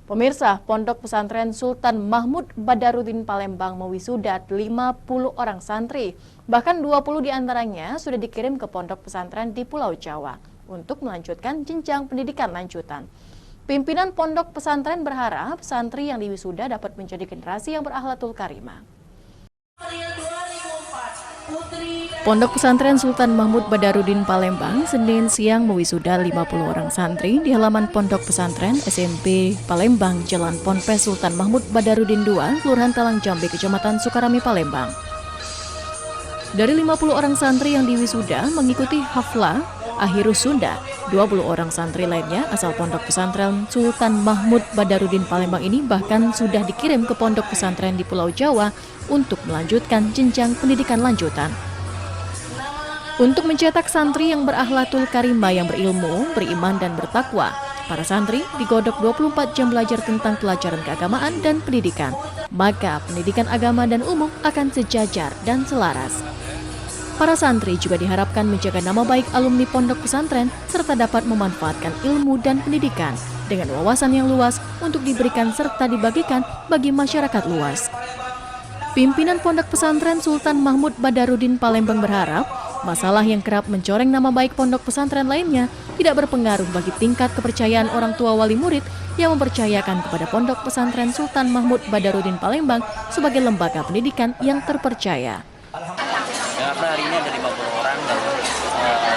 Pemirsa, Pondok Pesantren Sultan Mahmud Badarudin Palembang mewisuda 50 orang santri. Bahkan 20 diantaranya sudah dikirim ke pondok pesantren di Pulau Jawa untuk melanjutkan jenjang pendidikan lanjutan. Pimpinan pondok pesantren berharap santri yang diwisuda dapat menjadi generasi yang berakhlakul karimah. Pondok Pesantren Sultan Mahmud Badarudin Palembang Senin siang mewisuda 50 orang santri di halaman Pondok Pesantren SMP Palembang, Jalan Ponpes Sultan Mahmud Badarudin II, Kelurahan Talang Jambe, Kecamatan Sukarami, Palembang. Dari 50 orang santri yang diwisuda mengikuti haflah Akhirus Sunda, 20 orang santri lainnya asal Pondok Pesantren Sultan Mahmud Badarudin Palembang ini bahkan sudah dikirim ke pondok pesantren di Pulau Jawa untuk melanjutkan jenjang pendidikan lanjutan. Untuk mencetak santri yang berakhlakul karimah yang berilmu, beriman, dan bertakwa, para santri digodok 24 jam belajar tentang pelajaran keagamaan dan pendidikan. Maka pendidikan agama dan umum akan sejajar dan selaras. Para santri juga diharapkan menjaga nama baik alumni pondok pesantren serta dapat memanfaatkan ilmu dan pendidikan dengan wawasan yang luas untuk diberikan serta dibagikan bagi masyarakat luas. Pimpinan Pondok Pesantren Sultan Mahmud Badarudin Palembang berharap masalah yang kerap mencoreng nama baik pondok pesantren lainnya tidak berpengaruh bagi tingkat kepercayaan orang tua wali murid yang mempercayakan kepada Pondok Pesantren Sultan Mahmud Badarudin Palembang sebagai lembaga pendidikan yang terpercaya. Karena hari ini ada 50 orang dan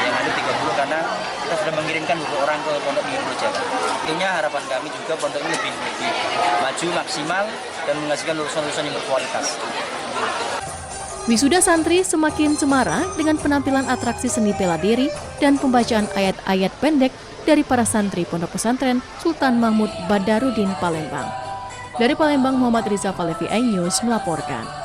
yang ada 30 karena kita sudah mengirimkan 20 orang ke pondok di Pulau Jawa. Tentunya harapan kami juga pondok ini lebih maju, maksimal, dan menghasilkan lulusan-lulusan yang berkualitas. Wisuda santri semakin semarak dengan penampilan atraksi seni bela diri dan pembacaan ayat-ayat pendek dari para santri Pondok Pesantren Sultan Mahmud Badarudin Palembang. Dari Palembang, Muhammad Riza Falevi, iNews melaporkan.